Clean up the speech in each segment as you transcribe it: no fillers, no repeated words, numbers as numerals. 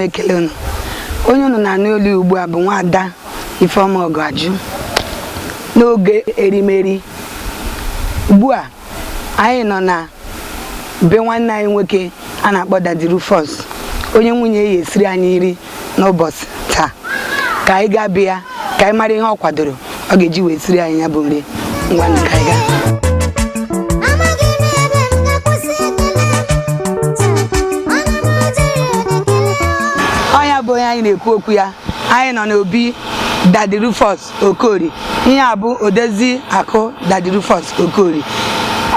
ekele unu onye unu na n'olu ugbu a bụ Nwada Ifeoma Ọgụajụ n'oge erimeri ugbu a anyị nọ na be nwanne anyị nwoke a na-akpọ Daddy Rufus onye nwunye ya esiri anyị nri n'ụbọchị taa ka anyị gaa bịa ka anyị mara ihe ọ kwadoro ọ ga-eji wee siri anyị ya bụ nri ngwa ka anyị gaa bụ onye anyị na-ekwu okwu ya anyị nọ n'obi Daddy Rufus Okori ihe a bụ odezi akụ Daddy Rufus Okori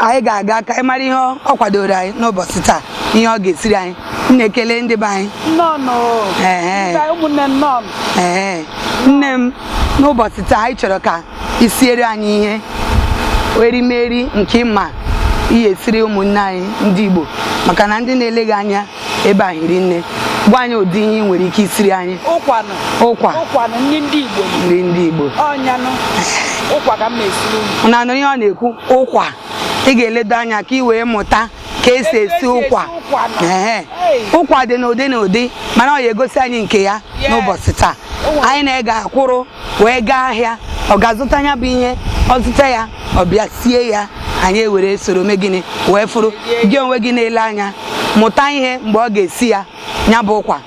anyị ga-aga ka anyị mara ihe ọ kwadoro anyị n'ụbọchị taa ihe ọ ga-esiri anyị na-ekele ndị be anyị nne m n'ụbọchị taa anyị chọrọ ka isiere anyị ihe erimeri nke mma ihe esiri ụmụnne anyị ndị Igbo maka na ndị na-eleghị anya ebe a hiri nne gwa anyị ụdị ihe nwere ike isiri anyị ụkwa nri ndị Igbo na ihe ọ na-ekwu ụkwa ị ga-eledo anya ka ị wee mụta ka esi esi ụkwa ụkwa dị n'ụdị n'ụdị mana ọ ga-egosi anyị nke ya n'ụbọchị taa anyị na-ege akwụrụ wee gaa ahịa ọ ga-azụta ya bụ ihe ọ zụta ya ọ bịa sie ya anyị ewere soro mee gịnị wee fụrụ gị onwe gị na-ele anya mụta ihe mgbe ọ ga-esi ya nya bụ ụkwa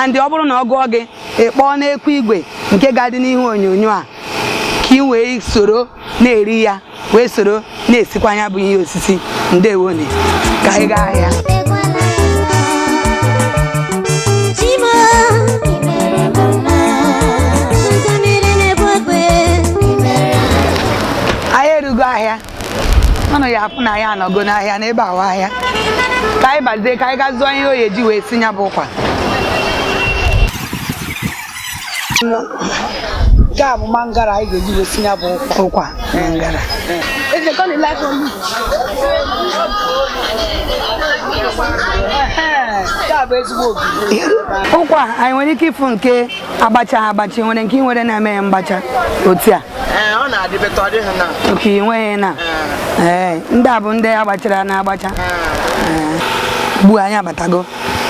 andị ọ bụrụ na ọ gụọ gị ịkpọọ n'ekwu igwe nke ga-adị n'ihu onyonyo a ka ị wee soro na-eri ya wee soro na-esikwa anya bụ ihe osisi ndewone ka anyị gaa ahịa anyị erugo ahịa ọnụ ya afụ na ya anọgo n'ahịa n'ebe ahụ ahịa ka anyị bazie ka anyị gaa zụọ ihe oyi eji wee si ya bụ ụkwa nke a bụ mangara anyị ga-eji wee si ya bụ ụkwa mangara ụkwa anyị nwere ike ịfụ nke agbachi nwere nke ị nwere na-eme ya mgbacha otu a oke nweghị na ndị a bụ ndị agbachara na-agbacha ugbu anyị abatago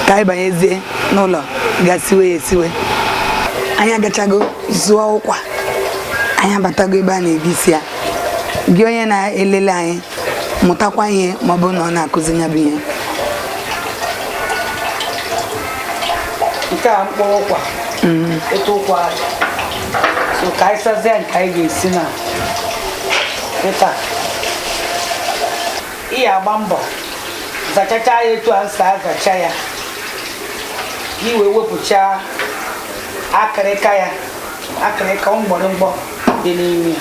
ka anyị banyezie n'ụlọ ga-siwe ya esiwe anyị agachago zụọ ụkwa anyị abatago ebe a na-ebisi ya gị onye na-elele anyị mụtakwa ihe ma ọ bụ na ọ na-akụzi ya bụ ihe nke a mkpụrụ ụkwa etu ụkwa so ka anyị sazie nke anyị ga-esi na ịta ihe agba mbọ zachacha ya etu a nsa azacha ya ka i wee wepụcha akịrịka mgbọrọmgbọ dị n'ime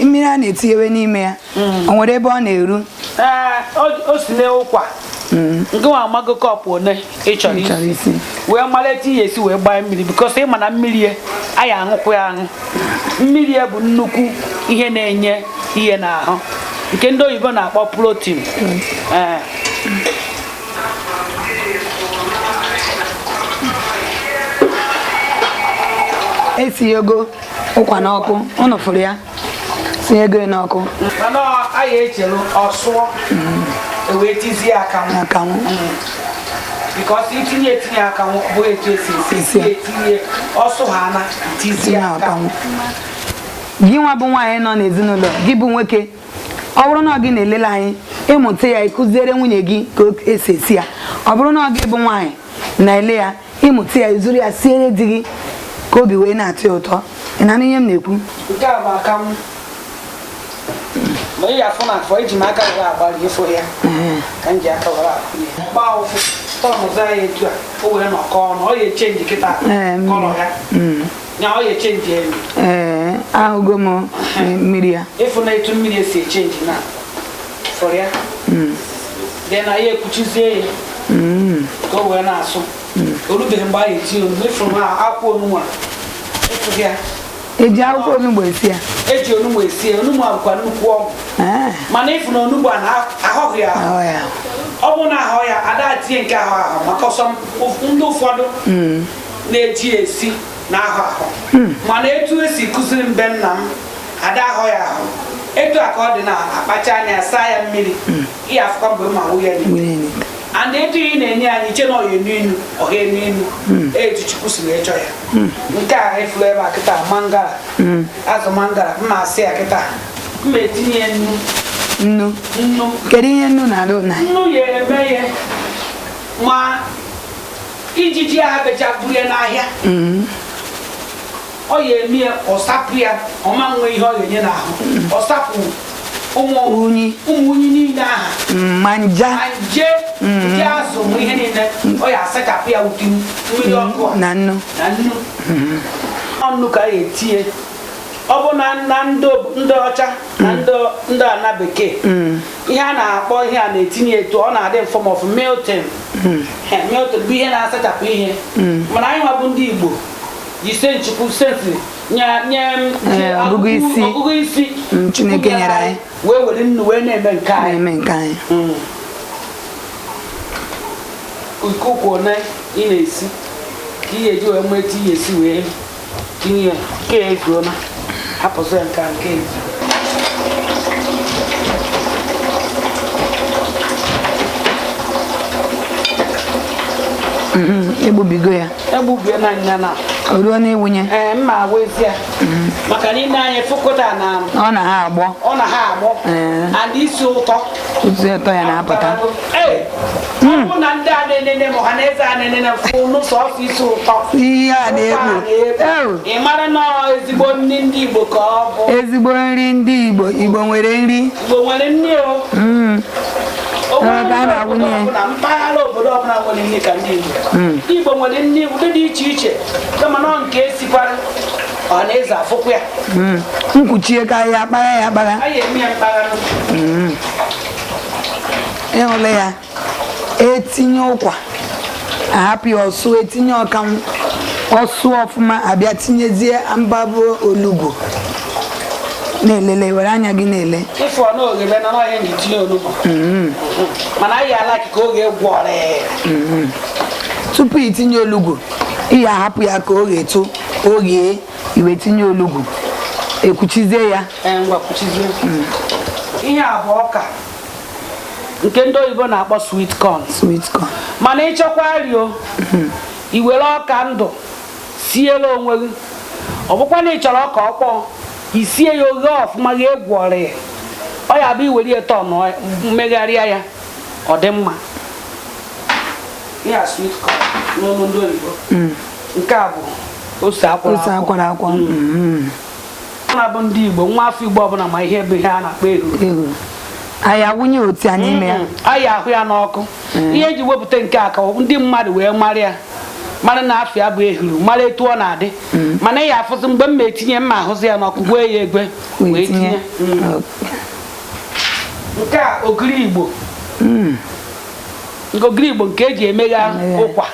mmiri a na-etinyewe n'ime ya o nwere ebe ọ na-eru o si n'ụkwa nke nwa amago kọpụ one ị chọrọ isi wee malite ihe esi wee gbaa mmiri bikos ị ma na mmiri ya anyị aṅụkwa ya aṅụ mmiri ya bụ nnukwu ihe na-enye ihe n'ahụ nke ndị oyibo na-akpọ protein esighego ụkwa n'ọkụ ụnụ fụrụ ya tinyego n'ọkụ mana anyị echere ọsụọ wee tizie akanwụ bikos itinye akanwụ bụ etu esi etinye ọsụ ha na tizie akanwụ gị nwa bụ nwaanyị nọ n'ezinụlọ gị bụ nwoke ọ bụrụ na ọ gị na-elele anyị ịmụta ya ịkụziere nwunye gị ka esi esi ya ọ bụrụ na ọ gị bụ nwaanyị na-ele ya ịmụta ya izuru ya siere di gị ka obi wee na-atọ ya ụtọ ị na-anụ ihe m na-ekwu nke a bụ akanwụ ma ị ga-afụ na afọ eji m aka were agbalị ifo ya ka m ji aka were akụ ya gbaa ụfụ tọnụza ya etu a o wee nọkọ ọnụ ọ ya echenji kịta kọrọ ya ọ ya echenji elu ahụgo m mmiri ya ịfụ na etu mmiri esi echenji na fọrọ ya dị na ya ekwuchizie ya ka o wee na-asụ orubeghị mgbe a ya eti onu ịfụrụ na akwụ onunwa ịfụ ya eji akwụkwọ onugbo esi ya eji onugbo esi ya onugbo bụkwa nnukwu ọgwụ mana ịfụ na onugbo a na-ahọghị ya ọ bụ na ahọ ya ada tinye nke ahụ maka ọsọ ndị ụfọdụ na-eji esi na ahụ mana etu esi kụziri mbe nna m ada ahụ ya ahụ etu aka ọ dị na akpacha anya saa ya mmiri ihe afụkwa mgbe ma nwụ ya n'ite and etu ị na-enye anyị iche na ọya enu inu ọha enu inu etu Chukwu si wee chọọ ya nke a efuru ebe a kịta mangala azụ mangala mma asị ya kịta mma etinye ya nnu kedu ihe nnu na-alụ na nnu ya eme ya ma ijiji a becha buru ya n'ahịa ọ ya eme ya ọsapụ ya ọma nwe ihe ọ ga-enye n'ahụ ọsapụ ụmụ unyi niile aha ma nje azụ ma ihe niile ọ ya asachapụ ya ụdị mmiri ọkụ na nnu ọnụ ka ya etinye ọ bụ na ndị ọcha na ndị ana bekee ihe a na-akpọ ihe a na-etinye etu ọ na-adị form of Milton bụ ihe na-asachapụ ihe mana anyị nwa bụ ndị Igbo ji senchukwu sensi nye ọgụgụ isi Chineke nyere anyị wee were nnu wee na-eme nke anyị ikuku na ị na-esi ka ihe eji wee nweta ihe esi wee tinye ya nke ezuo na hapụzi nke ezu egbubigo ya na nya na oruo na-ewunye mma wezi ya maka na ị na-anya fụkọta na ọ na ha agbọ and isi ụtọ ya na-apụta ọ bụ na ndị a na-enene ma ha na-eze a na-enene n'ụsọ isi ụtọ ihe a na-ekpu ị mara na ezigbo nri ndị Igbo ka ọ bụ ezigbo nri ndị Igbo nwere nri na mpaghara obodo ọbụla nwere nri ka ndị Igbo nwere nri ụdị dị iche iche kama na nke esikwara ọ na-eze afụkwa ya nkwuchie ka ya akpagha ya akpagha a ya eme ya mpaghara ịhụla ya etinye ụkwa ahapụ ya ọsụ etinye ọkanwụ ọsụ ọfụma abịa tinyezie mbabụ olugbo na-elele were anya gị na-ele ịfụ ọ n'oghebe na n'ọhịa na-etinye olugbo mana anyị ala ka oge gwọrọ tupu itinye olugbo ị ya ahapụ ya ka oge eto oge iwe tinye olugbo ekwuchizie ya ihe a bụ ọka nke ndị oyibo na-akpọ sweet corn mana ịchọkwa rio iwere ọka ndụ siela onwe gị ọ bụkwa na ị chọrọ ọka ọkpọọ isie ya oghe ọfụma gị egwọrọ ya ọ ya bụ iwere ya tọọ mmegharịa ya ọ dị mma ihe sweet corn n'ọnụ ndị oyibo nke a bụ ose akwara akwa na-abụ ndị Igbo nwa afọ Igbo ọbụla ma ihe bụ ihe a na-akpọ ehuru anyị awụnye otu ya n'ime ya anyị ahụ ya n'ọkụ ihe eji wepụta nke a ka ndị mmadụ wee mara ya mara na afọ ya bụ ehuru mara etu ọ na-adị mana ya afụzi mgbe m etinye mma ahụzi ya n'ọkụ gwee ya egwe wee tinye nke a ogiri Igbo nke eji emegha ụkwa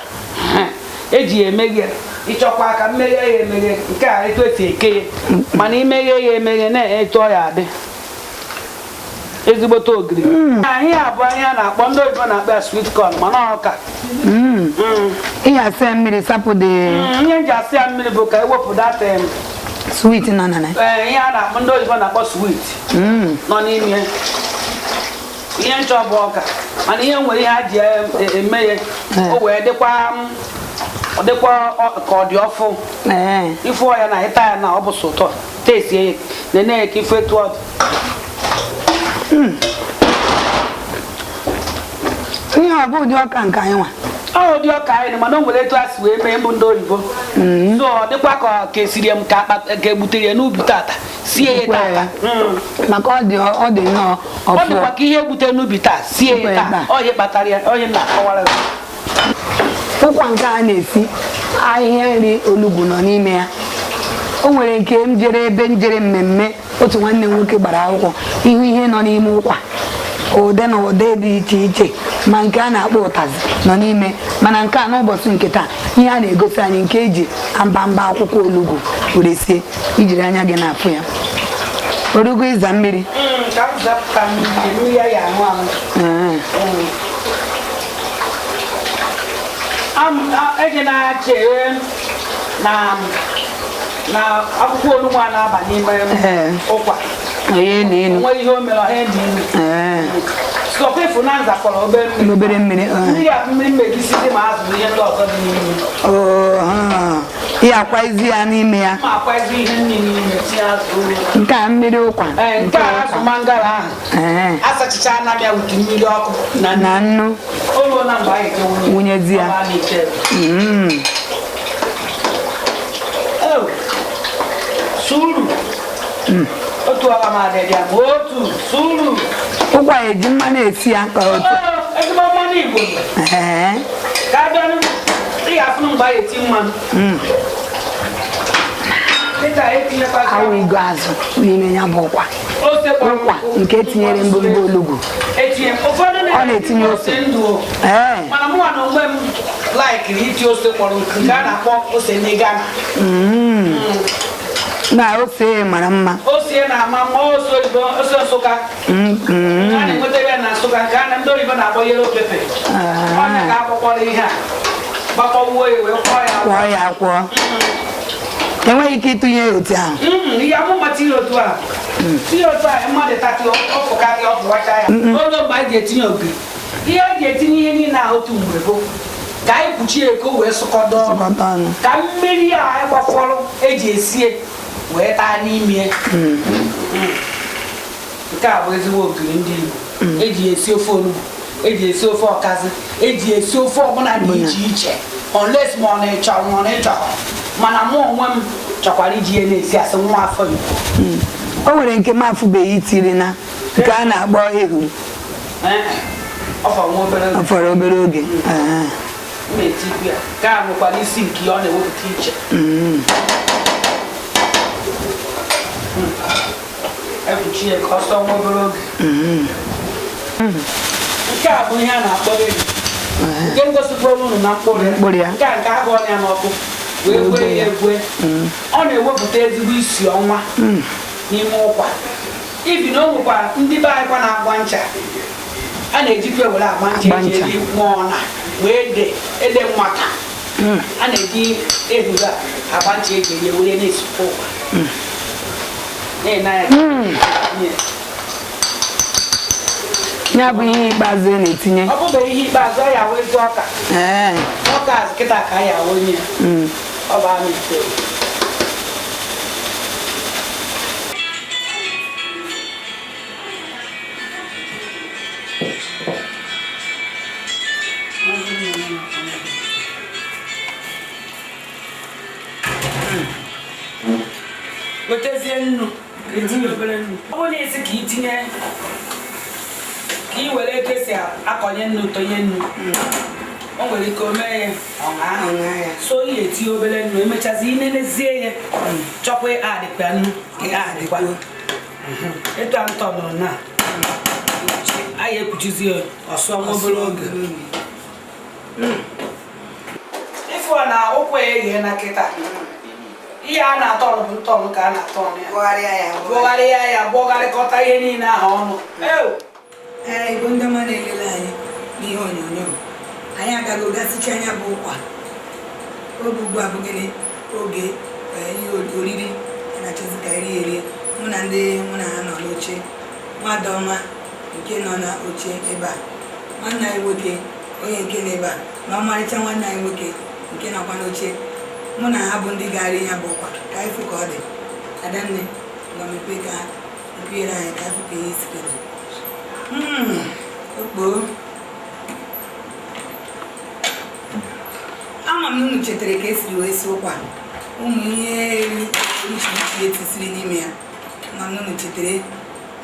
eji emeghe ịchọkwa aka mmeghe ya emeghe nke a etu esi eke ya mana imeghe ya emeghe na-etu ọ ya adị ezigbote ogiri anyị abụọ ihe a na-akpọ ndị oyibo na-akpọ ya sweet corn mana ọka ihe asị mmiri sapụ dị ihe nji asị ya mmiri bụ ka ewepụ data sweet nọ na ihe a na-akpọ ndị oyibo na-akpọ sweet nọ n'ime ihe nchọ bụ ọka mana ihe nwere ihe a ji eme ya o wee dịkwa ka ọ dị ọfụ ifu ya na ịta ya na ọ bụ sọ ụtọ tesie ya na-enye ya ka ifu etu ọ dị ihe ọ bụ ụdị ọka nke anyị nwa ụdị ọka anyị mana o nwere etu a si wee mee mbụ ndị oyibo so ọ dịkwa ka esiri m ka egbutere ya n'ubi tata sie ya tata maka ọ dị nnọọ ọ dịkwa ka ihe egbutere n'ubi taa sie ya taa onye kpatara ya onye na-akọwara ya ụkwa nke a na-esi ahịhịa nri olugbu nọ n'ime ya o nwere nke m jere mmemme otu nwanne nwoke gbara akwụkwọ ihu ihe nọ n'ime ụkwa ụdị na ụdị dị iche iche ma nke a na-akpọ ụtazị nọ n'ime mana nke a n'ụbọchị nke taa ihe a na-egosi anyị nke eji mbamba akwụkwọ olugbu were sie ijiri anya gị na-afụ ya orugo ịza mmiri eji na-ache na na akwụkwọ onugbu a na-aba n'ime ụkwa onye n'elu nwe ihe o mere ọha dị ilu sọfefu na nzakọrọ obere mmiri mmiri a mmiri mmegisi dị ma azụ ihe ndị ọzọ dị n'ime ihe akwaizi ya n'ime ya ma akwaizi ihe nri n'ime tinye azụ nke a mmiri ụkwa nke a azụ mangala ahụ asachicha anam ya wute mmiri ọkụ na nnu oluo na mgbe anyị ga wụnyezi ya suru otu ọka ma dị ya ma otu suru ụkwa eji mmanụ esi ya ka otu ezigbo mmanụ Igbo ka abịa ị ga-afụ mgbe anyị eti mmanụ awụ igo azụ n'ime ya bụ ụkwa nke tinyere mbụmbụ olugbu ọ na-etinye ose mana mụnwa na onwe m laikiri iti ose kpọrọ nkụ nke a na-akpọ ose n'Ghana na ose mara mma ose na-ama mma ose oyibo ose Nsụka a na-enweta ya na Nsụka nke a na ndị oyibo na-akpọ yellow pepper ọ na ka akpọkpọrọ ihe a gbakọwuo ya wee kwọọ ya akwọ enweghị ike ịtụnye ya otu ahụ ihe amụma tinye otu a mmadụ tati ọfụkarị ọfụwacha ya oge mgbe anyị ga-etinye ogiri ihe e ji etinye ihe niile a otu mgbe bụ ka anyị kpuchie eko wee sụkọdọ ọnụ ka mmiri a anyị gbafọrọ eji esie wee taa n'ime nke a bụ ezigbo ogiri ndị Igbo eji esi ofe onugbu eji esi ofe ọkazị eji esi ofe ọbụla dị iche iche unless ma ọ na-ịchọ ma ọ na-ịchọ mana mụ onwe m chọkwara iji ihe na-esi asị nwa afọ Igbo o nwere nke m afụbeghị itiri na nke a na-akpọ ehuru ọ fọrọ obere oge ka a nwekwara isi nke ọ na-ewepụta iche ekpuchi ya ka ọ sọ nwa obere oge nke a bụ ihe a na-akpọ ehi nke ngosikwara unu na mkpụrụ ya nke a nke agụ ọnya n'ọkụ wee gwee ya egwe ọ na-ewepụta ezigbo isi ọnwa n'ime ụkwa ibi na o nwekwara ndị be anyị kwa na-agba ncha a na-ejikwa were agba ncha eji eri nwa ọna wee ede nwata a na-eji ehuru a agba ncha eji eri were na-esukwa ụkwa ya bụ ihe ikpeazụ a na-etinye ọ bụbeghị ihe ikpeazụ ọ ya wezi ọka azụ kịta ka ya onye ọ bụ anụ ite wetezie nnu etinye obere nnu ọ bụrụ na esi ka itinye ka ị were eke si akọnye nnu tonye nnu o nwere ike o mee ya ọṅa so ihe etinye obere nnu emechazi inenezie ya chọkwa adịkwa nnu adịkwa etu a ntọnụrụ na anyị ekpuchizie ọsụọ nwa obere oge ịfụ na ụkwa ya eghe na kịta ihe a na-atọrọ bụ ntọrọ ka a na-atọrọ ya bụgharịa ya bụgharịkọta ihe niile ahụ ọnụ Igbo ndị ọma na-elele anyị n'ihe onyonyo anyị agaghị gasịcha anya bụ ụkwa oge ugbu a bụgịrị oge ihe oriri na-achọzi ka erie mụ na ndị mụ na ha nọ n'oche Nwadọma nke nọ n'oche ebe a nwanne anyị nwoke onye nke nọ ebe a na ọmarịcha nwanne anyị nwoke nke nọkwa n'oche mụ na ha bụ ndị gara ya bụ ụkwa ka anyị fụ ka ọ dị Adanne gọmepe ka mpere anyị ka afụ ka ihe sikere okpo ama m na unu chetara ka esiri wee si ụkwa ụmụ ihe iche etisiri n'ime ya ma m na unu chetara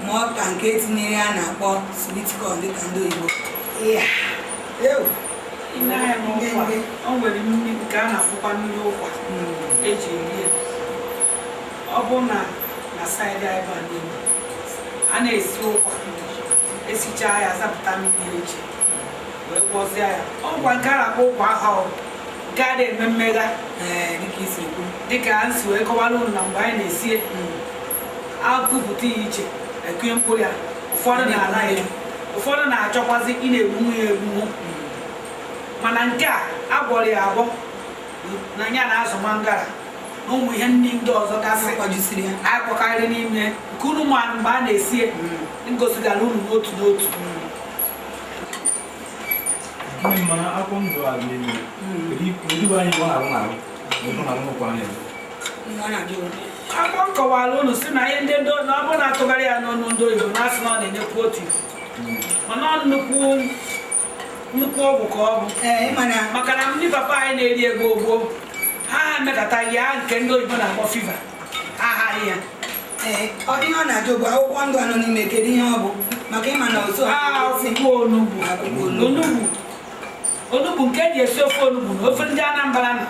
ma ọ ka nke etinyere a na-akpọ sweet corn dịka ndị oyibo o nwere mmiri nke a na-akpọkwa mmiri ụkwa eji eri ọ bụ na saịdị anyị a na-esi ụkwa esichaa ya zapụta mmiri eji wee gwọzie ya ọgwa nke a na-akpọ ụkwa ahụ nke a na-eme mmegha dịka a nsi wee kọwara unu na mgbe anyị na-esie akụpụta ya iche ekunye mkpụrụ ya ụfọdụ na-ala ya ụfọdụ na-achọkwazi ị na-egbunwu ya egbunwu mana nke a agwọrọ ya agwọ na ya na azụ mangara ụmụ ihe ndị ọzọ gasị kwajusiri ya akpọkarị n'ime nke unu ma mgbe a na-esi ngosigara unu n'otu n'otu mana akwụkwọ ndụ a n'ime edibo anyị bụ na-arụ n'arụ akwụkwọ nkọwara unu si na ihe ndị na ọ bụrụ na-atụgharị ya n'ọnụ ndị oyibo na-asị na ọ na-enyekwu otu mana ọ nnukwu ọgwụ ka ọ bụ maka na ndị papa anyị na-eri ego gboo ha mekọta ya nke ndị oyibo na-akpọ fiva ha ahaghị ya ihe ọ na-ajụ bụ akwụkwọ ndụ anọ n'ime kedu ihe ọ bụ maka ịma na otu akwụkwọ onugbu nke eji esi ofe onugbu na ofe ndị Anambra na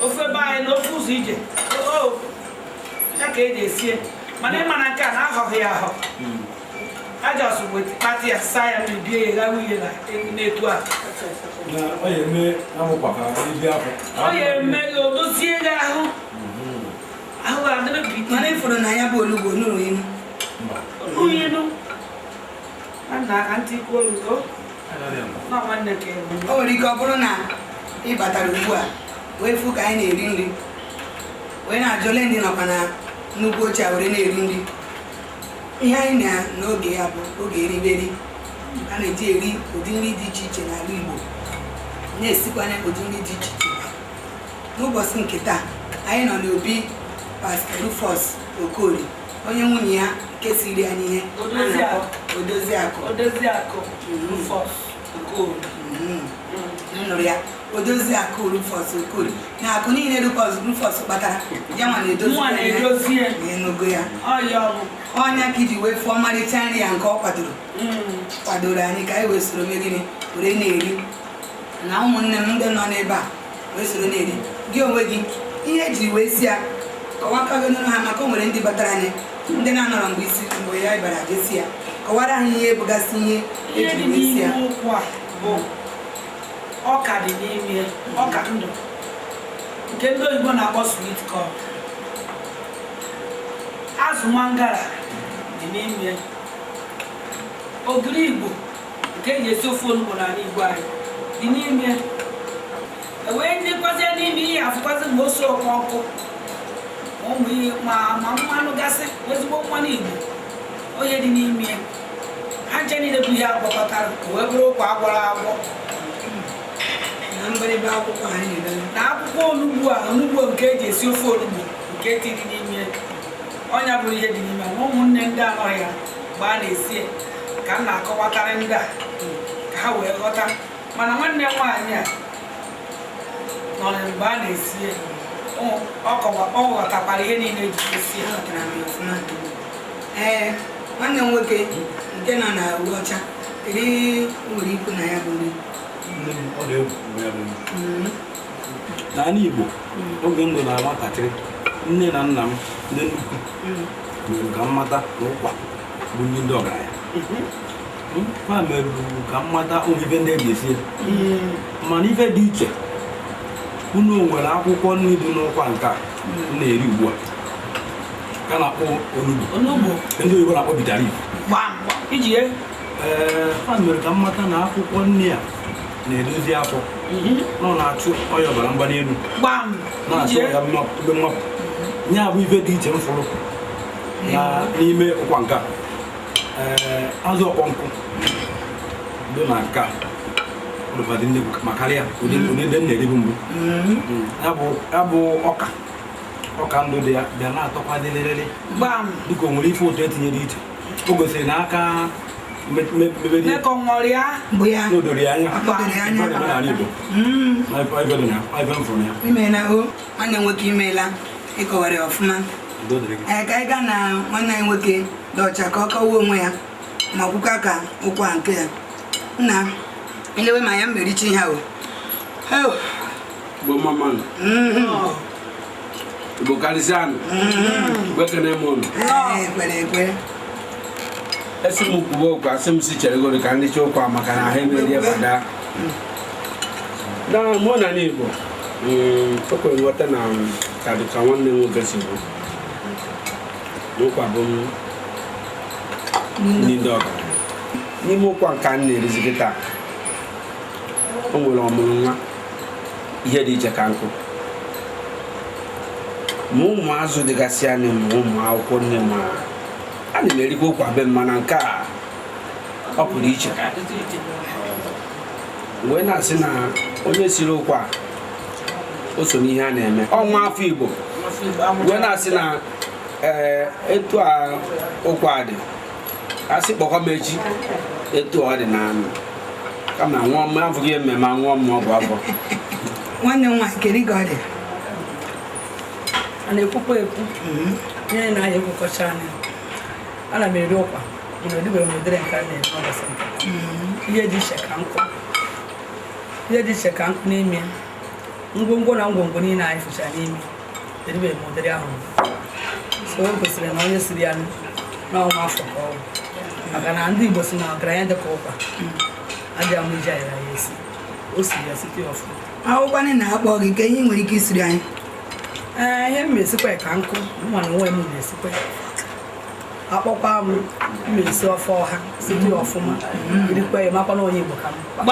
ofe be anyị na ofe ụzọ ije ya ka eji esie mana ịma na nke a na-ahọghị ya ahọ aja ọsụgbo kpatị ya saa ya mebie ya gawa ihe na-etu a ọ ya eme ya o dozie gị ahụ adịrị mana ịfụrụ na ya bụ olugbo nụrụ inu na aka ntị kwuo olugo na nwanne ka o nwere ike ọ bụrụ na ị batara ugbu a wee fụ ka anyị na-eri nri wee na-ajụ ole ndị nọkwa na nnukwu oche a were na-eri nri ihe anyị na n'oge ya bụ oge eriberi a na-eji eri ụdị nri dị iche iche n'ala Igbo na-esikwanye ụdị nri dị iche iche n'ụbọchị nke taa anyị nọ n'obi Pastor Rufus Okoli onye nwunye ya nke siri anyị ihe Odoziakụ Rufus Okoli nụrụ ya Odoziakụ Rufus Okoli na akụ niile Rufus kpatara ya nwa na-edozi n'enugo ya ọnya ka iji wee fụọ ọmarịcha nri ya nke ọ kwadoro anyị ka anyị wee soro megịnị were na-eri na ụmụnne m ndị nọ n'ebe a wee soro na-eri gị onwe gị ihe ejiri wee si ya kọwakagonụrụ ha maka o nwere ndị batara anyị ndị na-anọrọ mgbe ya ịbara jesi ya kọwara anyị ihe bụgasị ihe ejiri wee si ya ọka dị n'ime ọka ndụ nke ndị oyibo na-akpọ sweet corn azụ mangara dị n'ime ogiri Igbo nke eji esi ofe onugbo n'ala Igbo anyị dị n'ime wee ndị kwazie n'ime ihe afụkwazi mgbe ose ọkụ ụmụ ihe ma mmanụ gasị ezigbo mmanụ Igbo onye dị n'ime ha nche niile bụ ihe agwakọtara wee bụrụ ụkwa agwọrọ agwọ na akwụkwọ onugbu nke eji esi ofe onugbu nke dị n'ime ọnya bụrụ ihe dị n'ime na ụmụnne ndị anọghị ya mgbe a na-esi ka m na-akọwatarị ndị a ka ha wee ghọta mana nwanne nwaanyị a nọ mgbe a na-esi ọ ghọtakwara ihe niile eji esi nwanne m nwoke nke nọ na uwe ọcha kedu nwere ikwu na ya bụ nri n'ala Igbo oge m nọ na nwatakịrị nne na nna m ndị nnukwu mere ka mmata na ụkwa bụ nri ndị ọgaranya ha merụrụ ka mmata ife ndị eji esi mana ife dị iche unu nwere akwụkwọ nri dị n'ụkwa nke a na-eri ugbu a ka na-akpọ onugbu ndị oyibo na-akpọ bitter leaf ha mere ka mmata na akwụkwọ nri a na-edozi afọ nọ na-achụ ọya ọbara mgbali elu na-achụ ya ebe mmapụ ya bụ ife dị iche m fụrụ n'ime ụkwa nke azụ ọkpọ nkụ dị na nke ụlọbadị nnekwu ma karịa ụdị ndị m na-eribu mbụ ya bụ ọka ndụ dị ya bịa na-atọkwa dịlịrịrị dịka o nwere ife ụtọ etinyere iche o gosiri na aka n'odori anya imeela o nwanne nwoke imeela ịkọwara ya ọfụma ka anyị gaa na nwanne anyị nwoke dị ọcha ka ọ kọwaa onwe ya ma ọkwụkwa ka ụkwa nke ya nna elewe ma ya mmerichi ihe Igbo karịsịa anụ gbekene m ụlọ ekwe esi m kwuwe okwu asị m si chere goro ka ndị chi ụkwa maka na ha emeri bada na mụ na n'Igbo okwere nghọta na ka nwanne m nwoke si bụ n'ụkwa bụ ndị ọgaranya n'ime ụkwa nke a na-erizi kịta o nwere ọmụrụ nwa ihe dị iche ka nkụ ụmụ azụ dịgasị anya ụmụ akwụkwọ nne m a na-erikwa ụkwa be mana nke a ọ pụrụ iche wee na-asị na onye siri ụkwa o so n'ihe a na-eme ọnwa afọ Igbo wee na-asị na etu a ụkwa dị asị kpọkọ m echi etu ọ dị na kama nwa m afọ gị mmemme nwa m ọgwụ afọ nwanne m nwaanyị kedu ka ọ dị a na-ekwukwa ekwu ihe na-ahịa ekwukọcha anya ana m eri ụkwa mana edibeghị m ụdịrị nke a na-eme ọbasa ihe dị iche ka nkụ n'ime ngwongwo na ngwongwo niile anyị fụcha n'ime edibeghị m ụdịrị ahụ so o kwesịrị na onye siri ya n'ọnwa afọ ka ọ bụ maka na ndị Igbo si na ọgaranya dịka ụkwa adịghị ama iji ayara ya esi o siri ya site ọfụma akwụkwọ na-akpọ gị ka ihe nwere ike isiri anyị ihe m na-esikwa ka nkụ mma na onwe m na-esikwa akpọkwa m na-esi ofe ọha site ọfụma irikwa ya makwa na onye Igbo ka m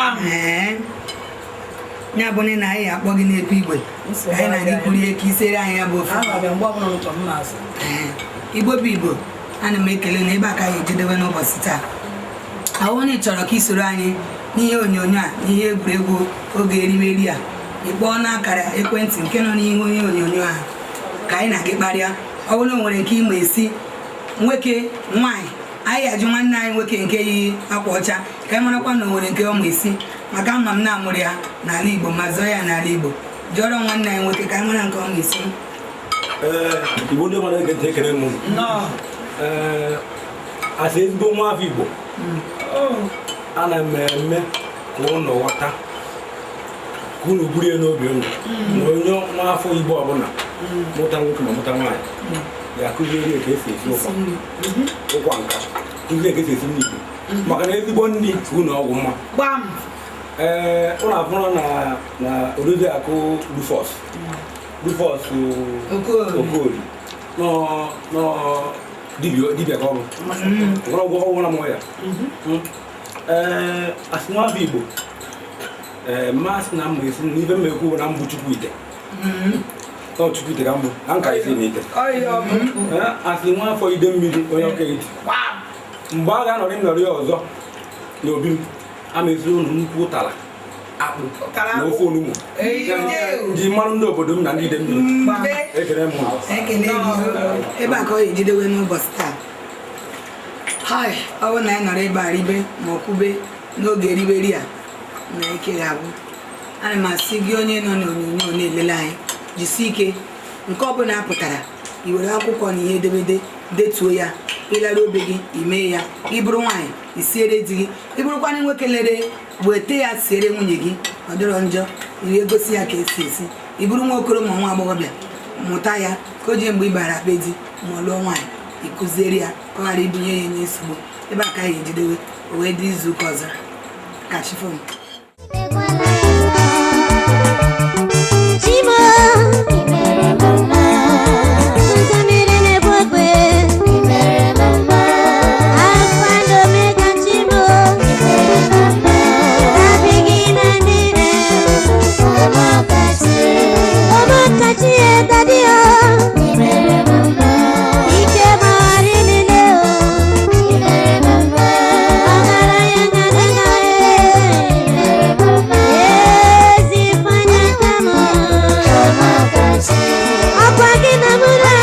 ya bụ na anyị akpọ gị n'ekwu igwe anyị na-adị kwurie ka isere anyị ya bụ ofe mgbe ọbụla ụtọ m na-azụ Igbo bụ Igbo ana m ekele na ebe a ka anyị ejedebe n'ụbọchị taa ahụ na ị chọrọ ka isoro anyị n'ihe onyonyo a n'ihe egwuregwu oge erimeri a ịkpọọ n'akara ekwentị nke nọ n'ihu onye onyonyo ahụ ka anyị na-gị kparịa ọ bụrụ na o nwere nke ịma esi nwoke nwaanyị anyị ajụ nwanne anyị nwoke nke yi akwa ọcha ka anyị marakwa na o nwere nke ọma esi maka mma m na-amụrụ ya n'ala Igbo ma zọọ ya n'ala Igbo jụọrọ nwanne anyị nwoke ka anyị mara nke ọma esi Igbo ndị mmadụ ege ntị ekele m asị ezigbo nwa afọ Igbo ana m eme ka ụnụ ghọta ka unu buru ya n'obi unu na onye nwa afọ Igbo ọbụla mụta nwoke ma mụta nwaanyị ga-akụziere ka esi esi ụkwa nka kụzie ka esi esi n'Igbo maka na ezigbo nri ka unu ọgwụ mma ụlọ abụrụ na Oriakụ Rufus Okoli dibịa ka ọ bụ ọgwụ ọgwụ na mụ ya asị nwa afọ Igbo mmasị na mma esi n'ife mmekwu na mbụ Chukwuite Chukwuite ka mbụ na nka esi n'ite asị nwa afọ ide mmiri onye ọka eti mgbe a ga-anọrị nnọrị ọzọ n'obi m amezi unu nnukwu ụtara akpụ na ofe onugbu ji mmanụ ndị obodo m na ndị ide mmiri ekele m ebe a ka ọ ejidewe n'ụbọchị taa ọ bụrụ na anyị nọrọ ebe a ribe ma ọ kwube n'oge eriberi a na ike ga-abụ ana m asị gị onye nọ n'onyonyo na-elele anyị jisie ike nke ọ bụla apụtara i were akwụkwọ na ihe edemede detuo ya ịlara obe gị imee ya ịbụrụ nwaanyị isiere di gị ịbụrụkwana nwoke lere weta ya siere nwunye gị ọ dịrọ njọ iri egosi ya ka esi esi ịbụrụ nwa okoro ma nwa agbọghọbịa mụta ya ka o jee mgbe ị bara be di ma ọ lụọ nwaanyị ịkụziere ya ka ọ ghara ibunye ya n'esogbo ebe a ka anyị ejidewe o wee dị izu ụka ọzọ kachifon Apa kita mulai